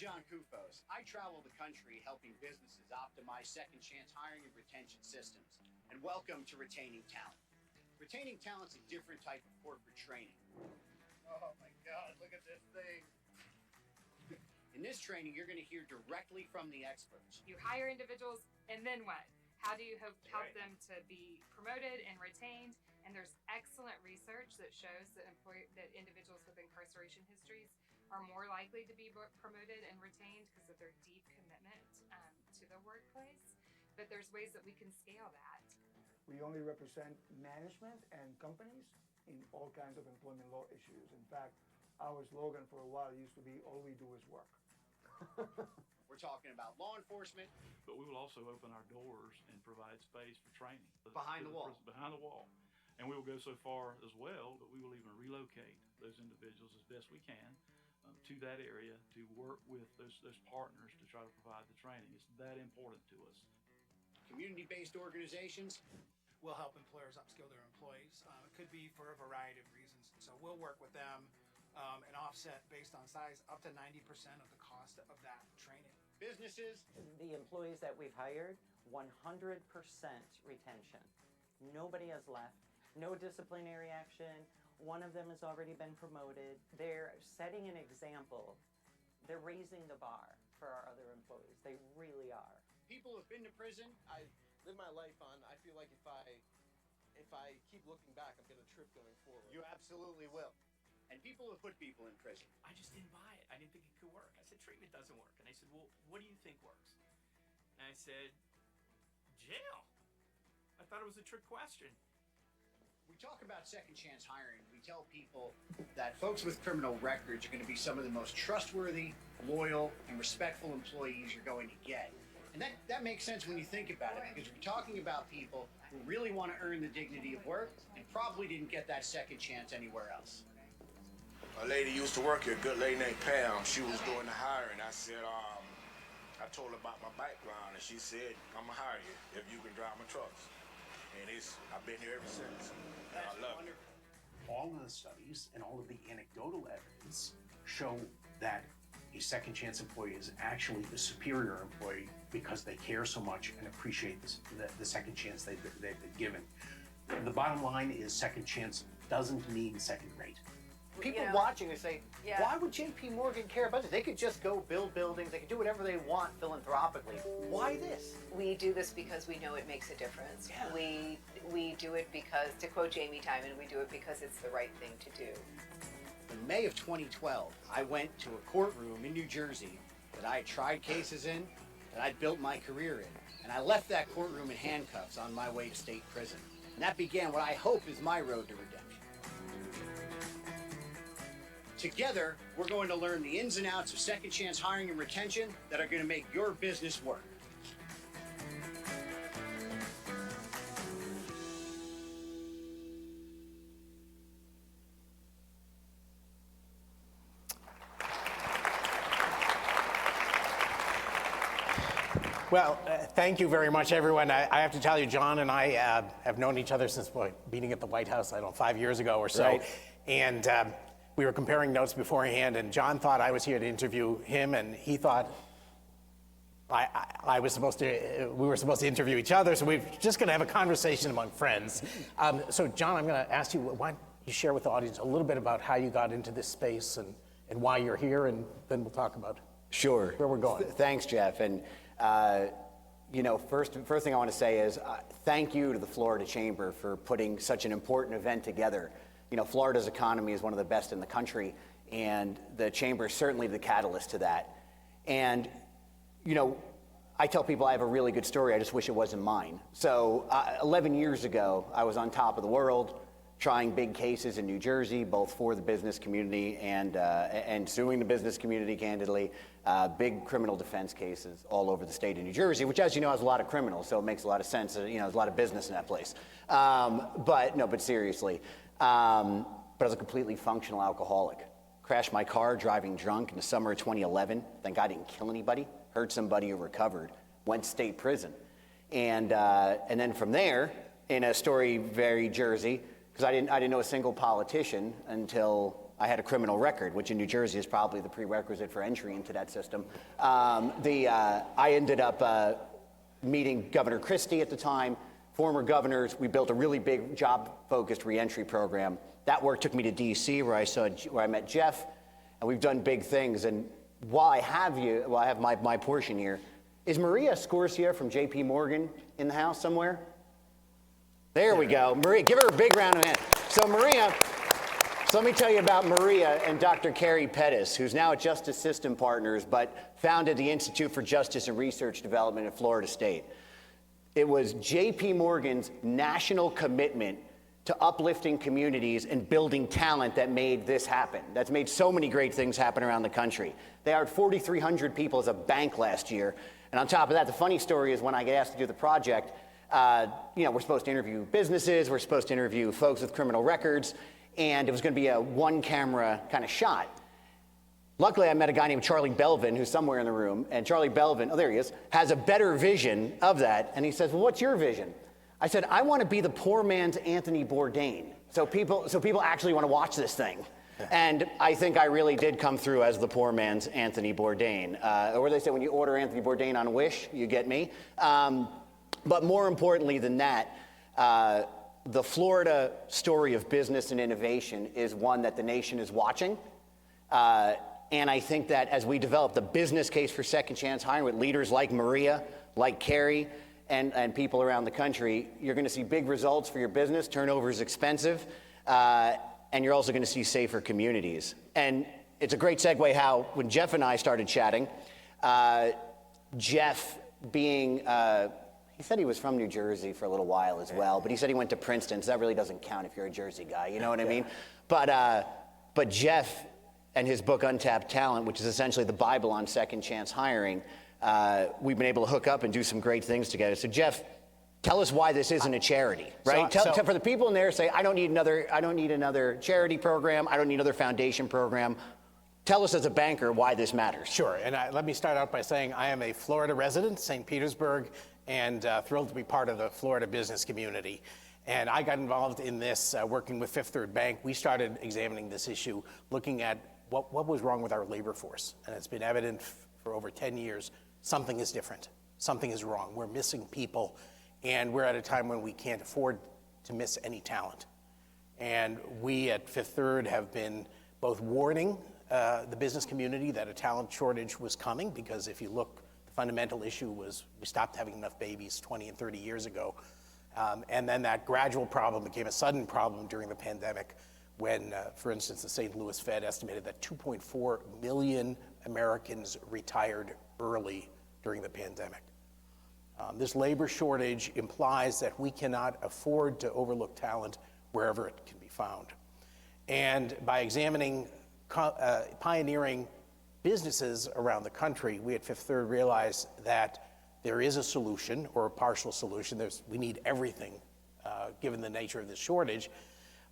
John Koufos. I travel the country helping businesses optimize second chance hiring and retention systems. And welcome to Retaining Talent. Retaining talent's a different type of corporate training. Oh my God, look at this thing. In this training, you're going to hear directly from the experts. You hire individuals, and then what? How do you help them to be promoted and retained? And there's excellent research that shows that individuals with incarceration histories are more likely to be promoted and retained because of their deep commitment to the workplace. But there's ways that we can scale that. We only represent management and companies in all kinds of employment law issues. In fact, our slogan for a while used to be, all we do is work. We're talking about law enforcement. But we will also open our doors and provide space for training. Behind the wall. Behind the wall. And we will go so far as well, but we will even relocate those individuals as best we can to that area to work with those partners to try to provide the training. It's that important to us. Community-based organizations will help employers upskill their employees. It could be for a variety of reasons. So we'll work with them and offset based on size up to 90% of the cost of that training. Businesses. The employees that we've hired, 100% retention. Nobody has left. No disciplinary action. One of them has already been promoted. They're setting an example. They're raising the bar for our other employees. They really are. People who have been to prison. I live my life on, I feel like if I keep looking back, I'm going to trip going forward. You absolutely will. And people who put people in prison. I just didn't buy it. I didn't think it could work. I said, treatment doesn't work. And they said, well, what do you think works? And I said, jail. I thought it was a trick question. We talk about second chance hiring. We tell people that folks with criminal records are going to be some of the most trustworthy, loyal, and respectful employees you're going to get. And that makes sense when you think about it, because we're talking about people who really want to earn the dignity of work and probably didn't get that second chance anywhere else. A lady used to work here, a good lady named Pam. She was doing the hiring. I said, I told her about my background, and she said, I'm gonna hire you if you can drive my trucks. And I've been here ever since. And I love it. All of the studies and all of the anecdotal evidence show that a second chance employee is actually the superior employee because they care so much and appreciate the second chance they've been given. The bottom line is second chance doesn't mean second rate. People watching who say, why would JP Morgan care about this? They could just go build buildings. They could do whatever they want philanthropically. Why this? We do this because we know it makes a difference. Yeah. We do it because, to quote Jamie Dimon, we do it because it's the right thing to do. In May of 2012, I went to a courtroom in New Jersey that I had tried cases in, that I'd built my career in. And I left that courtroom in handcuffs on my way to state prison. And that began what I hope is my road to redemption. Together, we're going to learn the ins and outs of second chance hiring and retention that are going to make your business work. Well, thank you very much, everyone. I have to tell you, John and I have known each other since meeting at the White House, I don't know, 5 years ago or so. Right. And we were comparing notes beforehand, and John thought I was here to interview him, and he thought we were supposed to interview each other, so we're just going to have a conversation among friends. So, John, I'm going to ask you, why don't you share with the audience a little bit about how you got into this space and why you're here, and then we'll talk about where we're going. Thanks, Jeff. And first thing I want to say is thank you to the Florida Chamber for putting such an important event together. Florida's economy is one of the best in the country, and the Chamber is certainly the catalyst to that. And, I tell people I have a really good story, I just wish it wasn't mine. So 11 years ago, I was on top of the world, trying big cases in New Jersey, both for the business community and suing the business community, candidly. Big criminal defense cases all over the state of New Jersey, which, as you know, has a lot of criminals, so it makes a lot of sense. There's a lot of business in that place. But seriously. But I was a completely functional alcoholic. Crashed my car driving drunk in the summer of 2011. Thank God I didn't kill anybody. Hurt somebody who recovered. Went to state prison. And then from there, in a story very Jersey, because I didn't know a single politician until I had a criminal record, which in New Jersey is probably the prerequisite for entry into that system. I ended up meeting Governor Christie at the time, former governors. We built a really big job-focused reentry program. That work took me to D.C., where I met Jeff, and we've done big things. And while I have my portion here, is Maria Scorsia from J.P. Morgan in the house somewhere? There we go. Maria, give her a big round of applause. So Maria, let me tell you about Maria and Dr. Carrie Pettis, who's now at Justice System Partners, but founded the Institute for Justice and Research Development at Florida State. It was J.P. Morgan's national commitment to uplifting communities and building talent that made this happen. That's made so many great things happen around the country. They hired 4,300 people as a bank last year. And on top of that, the funny story is when I get asked to do the project, we're supposed to interview businesses, we're supposed to interview folks with criminal records, and it was going to be a one-camera kind of shot. Luckily, I met a guy named Charlie Belvin, who's somewhere in the room, and Charlie Belvin, oh, there he is, has a better vision of that, and he says, well, what's your vision? I said, I want to be the poor man's Anthony Bourdain, so people actually want to watch this thing. And I think I really did come through as the poor man's Anthony Bourdain. Or they say when you order Anthony Bourdain on Wish, you get me. But more importantly than that, the Florida story of business and innovation is one that the nation is watching. And I think that as we develop the business case for second chance hiring with leaders like Maria, like Carrie, and people around the country, you're going to see big results for your business. Turnover is expensive. And you're also going to see safer communities. And it's a great segue how, when Jeff and I started chatting, Jeff being, he said he was from New Jersey for a little while as well, but he said he went to Princeton, so that really doesn't count if you're a Jersey guy, you know what I mean? But Jeff and his book, Untapped Talent, which is essentially the Bible on second chance hiring, we've been able to hook up and do some great things together. So Jeff, tell us why this isn't a charity, right? For the people in there say, I don't need another charity program. I don't need another foundation program. Tell us as a banker why this matters. Sure, and let me start out by saying I am a Florida resident, St. Petersburg, and thrilled to be part of the Florida business community. And I got involved in this working with FifthThird Bank. We started examining this issue, looking at what was wrong with our labor force. And it's been evident for over 10 years, something is different. Something is wrong. We're missing people. And we're at a time when we can't afford to miss any talent. And we at Fifth Third have been both warning the business community that a talent shortage was coming, because if you look, the fundamental issue was we stopped having enough babies 20 and 30 years ago. And then that gradual problem became a sudden problem during the pandemic when, for instance, the St. Louis Fed estimated that 2.4 million Americans retired early during the pandemic. This labor shortage implies that we cannot afford to overlook talent wherever it can be found. And by examining pioneering businesses around the country, we at Fifth Third realized that there is a solution, or a partial solution. We need everything, given the nature of this shortage.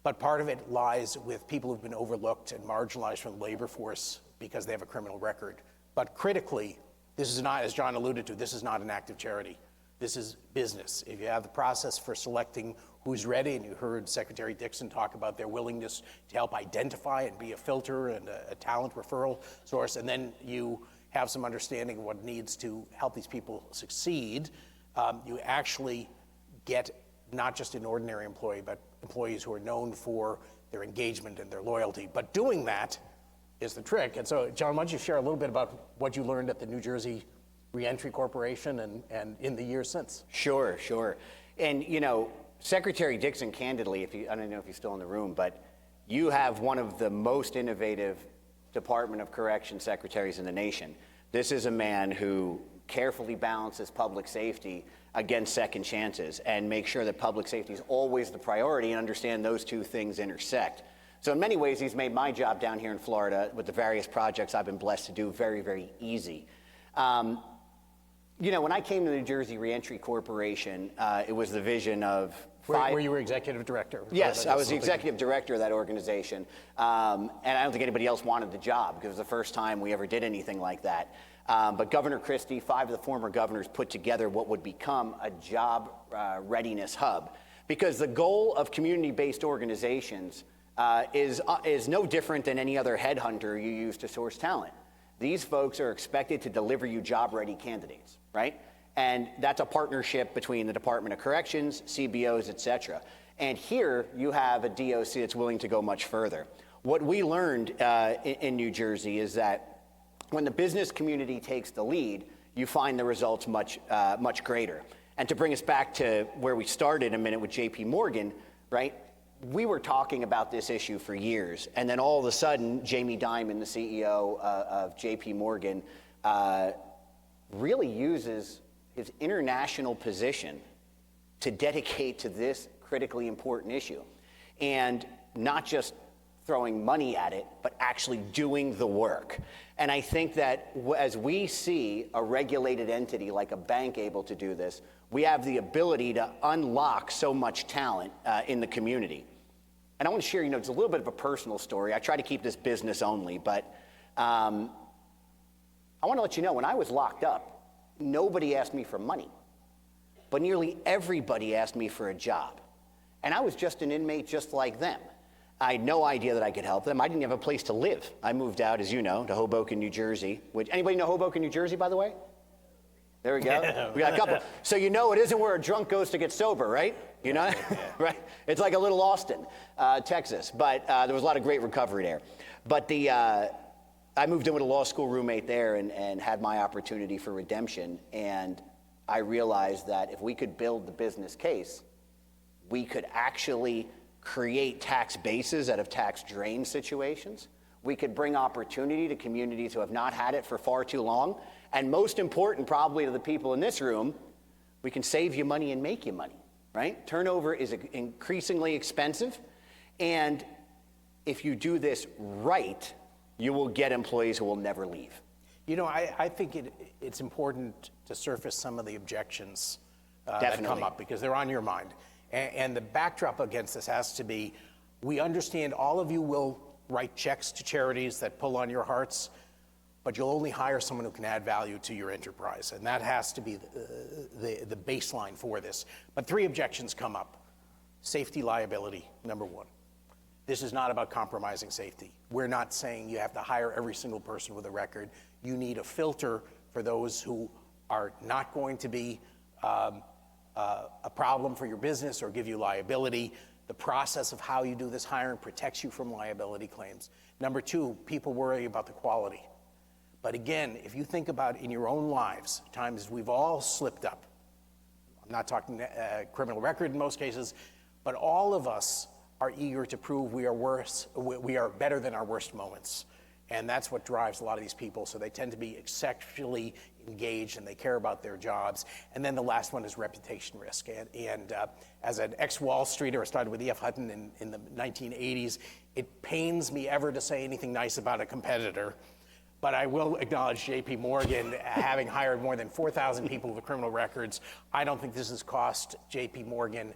But part of it lies with people who've been overlooked and marginalized from the labor force because they have a criminal record. But critically, this is not, as John alluded to, this is not an active charity. This is business. If you have the process for selecting who's ready, and you heard Secretary Dixon talk about their willingness to help identify and be a filter and a talent referral source, and then you have some understanding of what needs to help these people succeed, you actually get not just an ordinary employee, but employees who are known for their engagement and their loyalty. But doing that is the trick. And so, John, why don't you share a little bit about what you learned at the New Jersey Reentry Corporation and in the years since? Sure. And, Secretary Dixon, candidly, I don't know if he's still in the room, but you have one of the most innovative Department of Correction secretaries in the nation. This is a man who carefully balances public safety against second chances and makes sure that public safety is always the priority, and understand those two things intersect. So in many ways, he's made my job down here in Florida with the various projects I've been blessed to do very, very easy. When I came to the New Jersey Reentry Corporation, it was the vision of where you were executive director. Yes, I was the executive director of that organization. And I don't think anybody else wanted the job, because it was the first time we ever did anything like that. But Governor Christie, 5 of the former governors, put together what would become a job readiness hub. Because the goal of community-based organizations is no different than any other headhunter you use to source talent. These folks are expected to deliver you job-ready candidates, right? And that's a partnership between the Department of Corrections, CBOs, et cetera. And here you have a DOC that's willing to go much further. What we learned in New Jersey is that when the business community takes the lead, you find the results much greater. And to bring us back to where we started a minute with JP Morgan, right? We were talking about this issue for years, and then all of a sudden, Jamie Dimon, the CEO of JP Morgan, really uses his international position to dedicate to this critically important issue. And not just throwing money at it, but actually doing the work. And I think that as we see a regulated entity like a bank able to do this, we have the ability to unlock so much talent in the community. And I want to share, it's a little bit of a personal story. I try to keep this business only, but I want to let you know, when I was locked up, nobody asked me for money, but nearly everybody asked me for a job. And I was just an inmate just like them. I had no idea that I could help them. I didn't have a place to live. I moved out, as you know, to Hoboken, New Jersey. Anybody know Hoboken, New Jersey, by the way? There we go. We got a couple. So it isn't where a drunk goes to get sober, right? Right? It's like a little Austin, Texas. But there was a lot of great recovery there. But I moved in with a law school roommate there and had my opportunity for redemption. And I realized that if we could build the business case, we could actually create tax bases out of tax drain situations. We could bring opportunity to communities who have not had it for far too long. And most important, probably to the people in this room, we can save you money and make you money, right? Turnover is increasingly expensive. And if you do this right, you will get employees who will never leave. I think it's important to surface some of the objections that come up because they're on your mind. And the backdrop against this has to be, we understand all of you will write checks to charities that pull on your hearts, but you'll only hire someone who can add value to your enterprise. And that has to be the baseline for this. But 3 objections come up. Safety liability, number 1. This is not about compromising safety. We're not saying you have to hire every single person with a record. You need a filter for those who are not going to be a problem for your business or give you liability. The process of how you do this hiring protects you from liability claims. Number 2, people worry about the quality. But again, if you think about in your own lives, times we've all slipped up. I'm not talking criminal record in most cases, but all of us are eager to prove we are better than our worst moments. And that's what drives a lot of these people. So they tend to be exceptionally engaged and they care about their jobs. And then the last one is reputation risk. And as an ex-Wall Streeter, I started with E.F. Hutton in the 1980s. It pains me ever to say anything nice about a competitor. But I will acknowledge JP Morgan having hired more than 4,000 people with criminal records. I don't think this has cost JP Morgan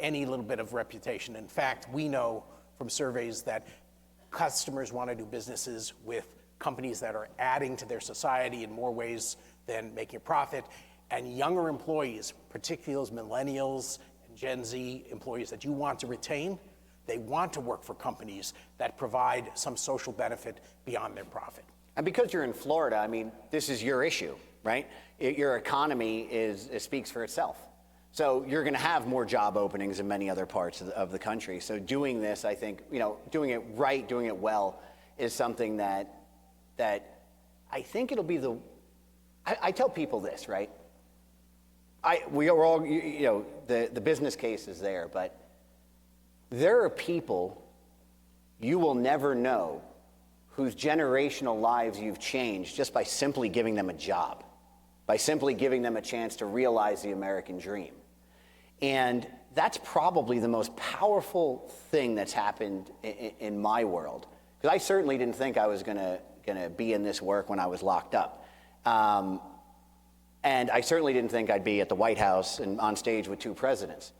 any little bit of reputation. In fact, we know from surveys that customers want to do businesses with companies that are adding to their society in more ways than making a profit. And younger employees, particularly those millennials and Gen Z employees that you want to retain, they want to work for companies that provide some social benefit beyond their profit. And because you're in Florida, this is your issue, right? Your economy speaks for itself. So you're going to have more job openings in many other parts of the country. So doing this, I think, doing it right, doing it well, is something that I think it'll be I tell people this, right? We are all, the business case is there, but there are people you will never know whose generational lives you've changed just by simply giving them a job, by simply giving them a chance to realize the American dream. And that's probably the most powerful thing that's happened in my world. Because I certainly didn't think I was gonna be in this work when I was locked up. And I certainly didn't think I'd be at the White House and on stage with 2 presidents,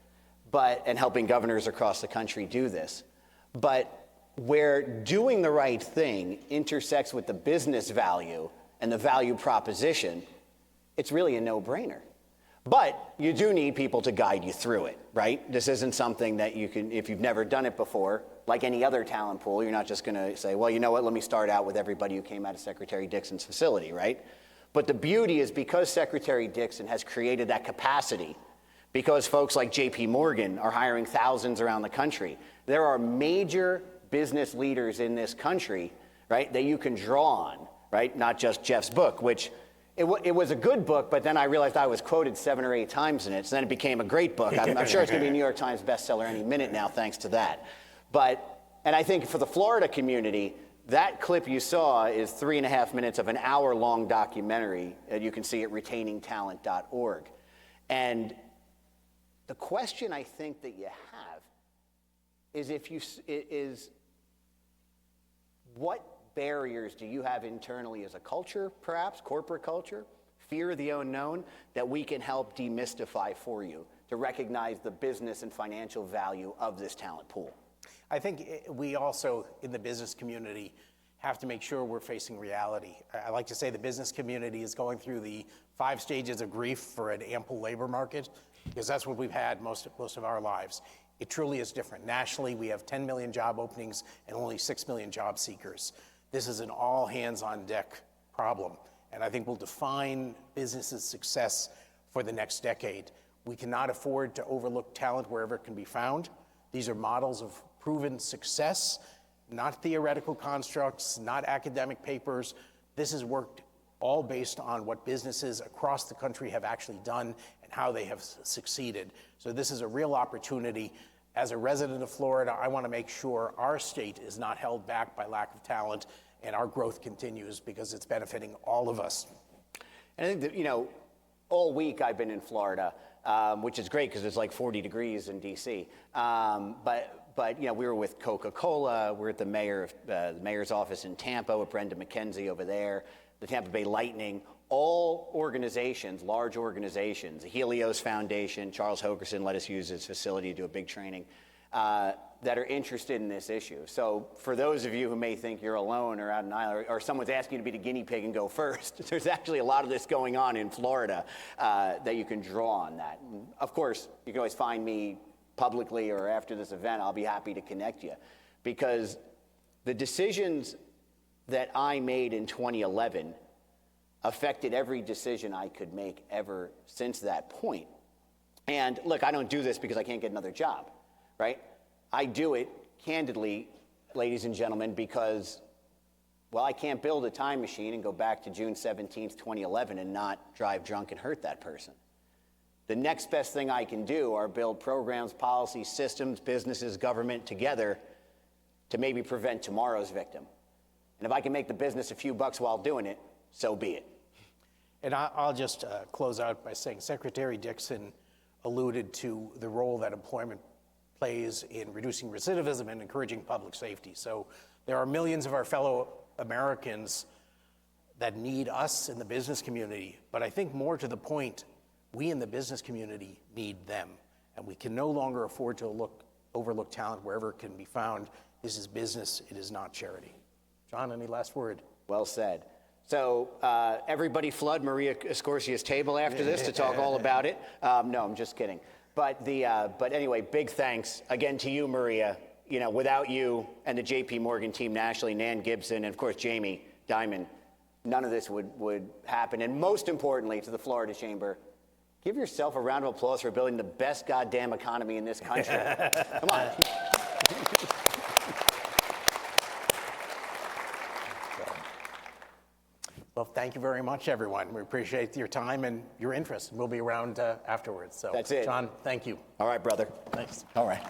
and helping governors across the country do this. But where doing the right thing intersects with the business value and the value proposition, it's really a no-brainer. But you do need people to guide you through it, right? This isn't something that you can, if you've never done it before, like any other talent pool, you're not just going to say, well, you know what, let me start out with everybody who came out of Secretary Dixon's facility, right? But the beauty is because Secretary Dixon has created that capacity, because folks like JP Morgan are hiring thousands around the country, there are major business leaders in this country, right, that you can draw on, right? Not just Jeff's book, which it was a good book, but then I realized I was quoted 7 or 8 times in it, so then it became a great book. I'm sure it's going to be a New York Times bestseller any minute now, thanks to that. And I think for the Florida community, that clip you saw is 3.5 minutes of an hour-long documentary, and you can see at retainingtalent.org. And the question I think that you have is what barriers do you have internally as a culture, perhaps, corporate culture, fear of the unknown, that we can help demystify for you to recognize the business and financial value of this talent pool? I think we also, in the business community, have to make sure we're facing reality. I like to say the business community is going through the 5 stages of grief for an ample labor market, because that's what we've had most of our lives. It truly is different. Nationally, we have 10 million job openings and only 6 million job seekers. This is an all-hands-on-deck problem, and I think will define business's success for the next decade. We cannot afford to overlook talent wherever it can be found. These are models of proven success, not theoretical constructs, not academic papers. This has worked all based on what businesses across the country have actually done and how they have succeeded. So this is a real opportunity. As a resident of Florida, I want to make sure our state is not held back by lack of talent and our growth continues because it's benefiting all of us. And I think that, you know, all week I've been in Florida, which is great because it's like 40 degrees in D.C. But you know, we were with Coca-Cola, we're at the mayor's office in Tampa with Brenda McKenzie over there, the Tampa Bay Lightning, all organizations, large organizations, the Helios Foundation, Charles Hogerson let us use his facility to do a big training, that are interested in this issue. So for those of you who may think you're alone or out on an island, or someone's asking you to be the guinea pig and go first, there's actually a lot of this going on in Florida that you can draw on that. And of course, you can always find me publicly or after this event. I'll be happy to connect you, because the decisions that I made in 2011 affected every decision I could make ever since that point. And look, I don't do this because I can't get another job, right? I do it candidly, ladies and gentlemen, because, well, I can't build a time machine and go back to June 17th, 2011 and not drive drunk and hurt that person. The next best thing I can do are build programs, policies, systems, businesses, government together to maybe prevent tomorrow's victim. And if I can make the business a few bucks while doing it, so be it. And I'll just close out by saying Secretary Dixon alluded to the role that employment plays in reducing recidivism and encouraging public safety. So there are millions of our fellow Americans that need us in the business community, but I think more to the point, we in the business community need them, and we can no longer afford to overlook talent wherever it can be found. This is business, it is not charity. John, any last word? Well said. So everybody flood Maria Escorcia's table after this to talk all about it. No, I'm just kidding. But anyway, big thanks again to you, Maria. You know, without you and the JP Morgan team nationally, Nan Gibson, and of course Jamie Dimon, none of this would happen. And most importantly, to the Florida Chamber, give yourself a round of applause for building the best goddamn economy in this country. Come on. Well, thank you very much, everyone. We appreciate your time and your interest. We'll be around afterwards. So, that's it. John, thank you. All right, brother. Thanks. All right.